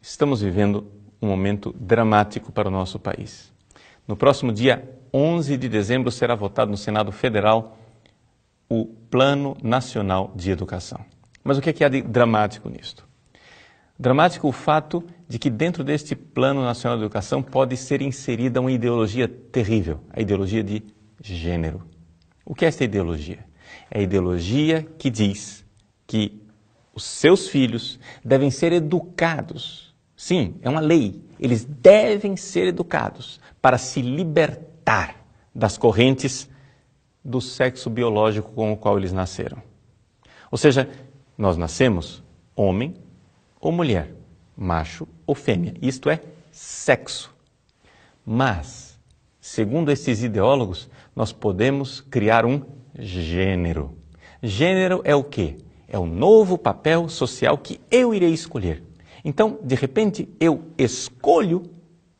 Estamos vivendo um momento dramático para o nosso país. No próximo dia 11 de dezembro será votado no Senado Federal o Plano Nacional de Educação. Mas o que há de dramático nisto? Dramático o fato de que dentro deste Plano Nacional de Educação pode ser inserida uma ideologia terrível, a ideologia de gênero. O que é esta ideologia? É a ideologia que diz que os seus filhos devem ser educados. Sim, é uma lei. Eles devem ser educados para se libertar das correntes do sexo biológico com o qual eles nasceram. Ou seja, nós nascemos homem ou mulher, macho ou fêmea. Isto é sexo. Mas, segundo esses ideólogos, nós podemos criar um gênero. Gênero é o quê? É o novo papel social que eu irei escolher. Então, de repente, eu escolho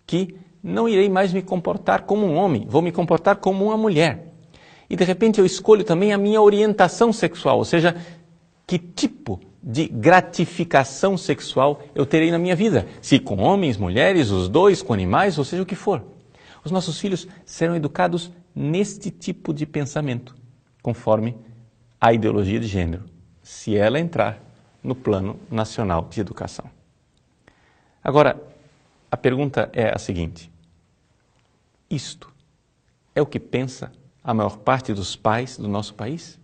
que não irei mais me comportar como um homem, vou me comportar como uma mulher. E, de repente, eu escolho também a minha orientação sexual, ou seja, que tipo de gratificação sexual eu terei na minha vida. Se com homens, mulheres, os dois, com animais, ou seja, o que for. Os nossos filhos serão educados neste tipo de pensamento, conforme a ideologia de gênero, se ela entrar no Plano Nacional de Educação. Agora, a pergunta é a seguinte: isto é o que pensa a maior parte dos pais do nosso país?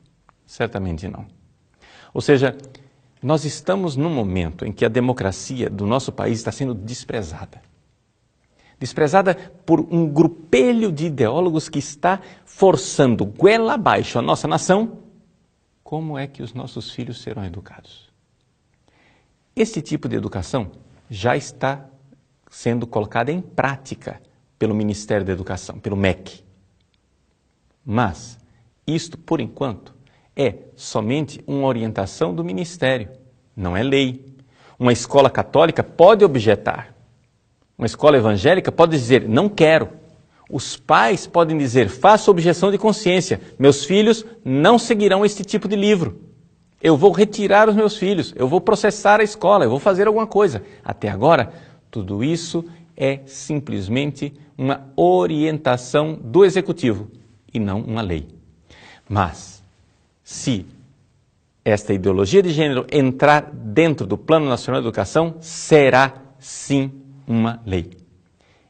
Certamente não. Ou seja, nós estamos num momento em que a democracia do nosso país está sendo desprezada. Desprezada por um grupelho de ideólogos que está forçando goela abaixo a nossa nação. Como é que os nossos filhos serão educados? Este tipo de educação já está sendo colocada em prática pelo Ministério da Educação, pelo MEC. Mas isto, por enquanto, é somente uma orientação do Ministério, não é lei. Uma escola católica pode objetar. Uma escola evangélica pode dizer, não quero. Os pais podem dizer, faço objeção de consciência, meus filhos não seguirão este tipo de livro. Eu vou retirar os meus filhos, eu vou processar a escola, eu vou fazer alguma coisa. Até agora, tudo isso é simplesmente uma orientação do Executivo e não uma lei. Mas, se esta ideologia de gênero entrar dentro do Plano Nacional de Educação, será sim uma lei.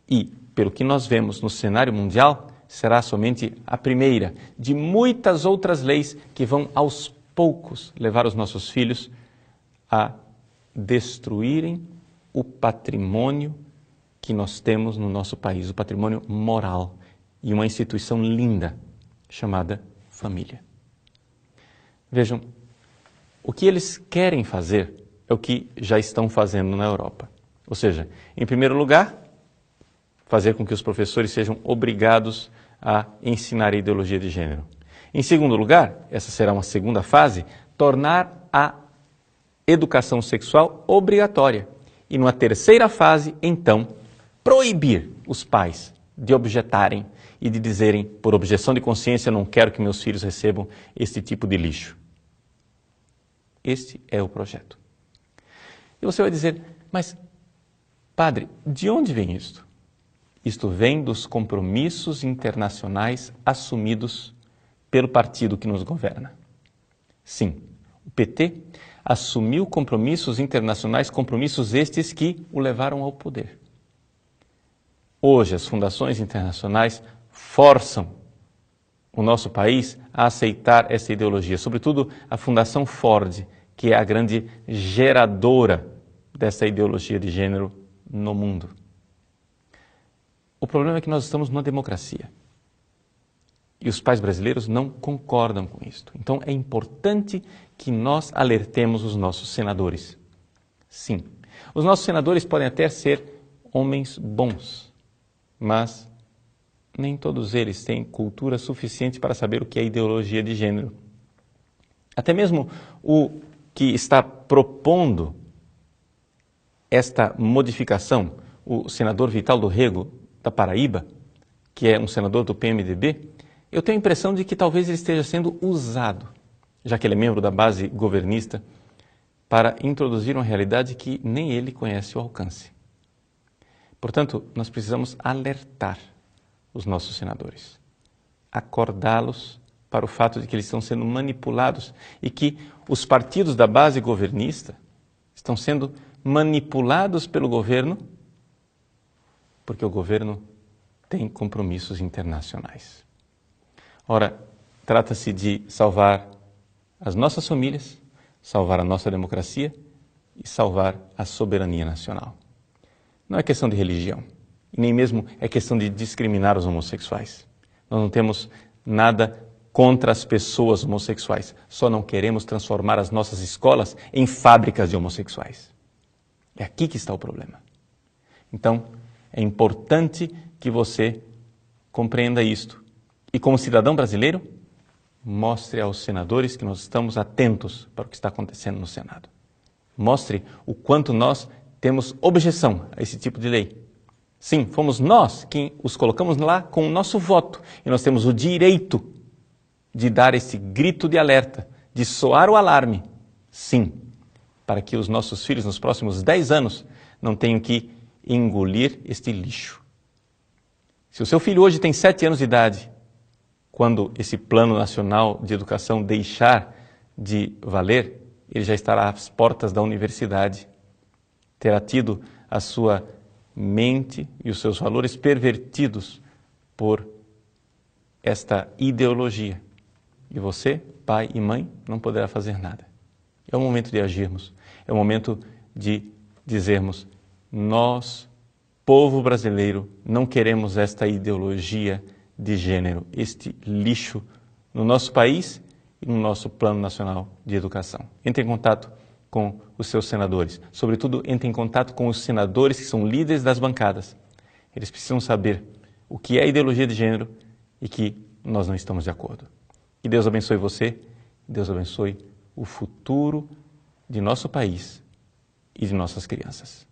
E, pelo que nós vemos no cenário mundial, será somente a primeira de muitas outras leis que vão aos poucos levar os nossos filhos a destruírem o patrimônio que nós temos no nosso país, o patrimônio moral e uma instituição linda chamada família. Vejam, o que eles querem fazer é o que já estão fazendo na Europa. Ou seja, em primeiro lugar, fazer com que os professores sejam obrigados a ensinar a ideologia de gênero. Em segundo lugar, essa será uma segunda fase, tornar a educação sexual obrigatória. E numa terceira fase, então, proibir os pais de objetarem e de dizerem, por objeção de consciência, não quero que meus filhos recebam este tipo de lixo. Este é o projeto. E você vai dizer, mas, padre, de onde vem isto? Isto vem dos compromissos internacionais assumidos pelo partido que nos governa. Sim, o PT assumiu compromissos internacionais, compromissos estes que o levaram ao poder. Hoje, as fundações internacionais forçam o nosso país a aceitar essa ideologia, sobretudo a Fundação Ford, que é a grande geradora dessa ideologia de gênero no mundo. O problema é que nós estamos numa democracia e os pais brasileiros não concordam com isto. Então é importante que nós alertemos os nossos senadores. Sim, os nossos senadores podem até ser homens bons, mas nem todos eles têm cultura suficiente para saber o que é ideologia de gênero. Até mesmo o que está propondo esta modificação, o senador Vital do Rego, da Paraíba, que é um senador do PMDB, eu tenho a impressão de que talvez ele esteja sendo usado, já que ele é membro da base governista, para introduzir uma realidade que nem ele conhece o alcance. Portanto, nós precisamos alertar os nossos senadores, acordá-los para o fato de que eles estão sendo manipulados e que os partidos da base governista estão sendo manipulados pelo governo porque o governo tem compromissos internacionais. Ora, trata-se de salvar as nossas famílias, salvar a nossa democracia e salvar a soberania nacional. Não é questão de religião, e nem mesmo é questão de discriminar os homossexuais. Nós não temos nada contra as pessoas homossexuais, só não queremos transformar as nossas escolas em fábricas de homossexuais. É aqui que está o problema. Então, é importante que você compreenda isto. E como cidadão brasileiro, mostre aos senadores que nós estamos atentos para o que está acontecendo no Senado. Mostre o quanto nós temos objeção a esse tipo de lei. Sim, fomos nós quem os colocamos lá com o nosso voto. E nós temos o direito de dar esse grito de alerta, de soar o alarme. Sim, para que os nossos filhos nos próximos 10 anos não tenham que engolir este lixo. Se o seu filho hoje tem 7 anos de idade, quando esse Plano Nacional de Educação deixar de valer, ele já estará às portas da universidade. Terá tido a sua mente e os seus valores pervertidos por esta ideologia. E você, pai e mãe, não poderá fazer nada. É o momento de agirmos. É o momento de dizermos: nós, povo brasileiro, não queremos esta ideologia de gênero, este lixo no nosso país e no nosso Plano Nacional de Educação. Entre em contato com os seus senadores. Sobretudo, entre em contato com os senadores que são líderes das bancadas. Eles precisam saber o que é ideologia de gênero e que nós não estamos de acordo. Que Deus abençoe você, Deus abençoe o futuro de nosso país e de nossas crianças.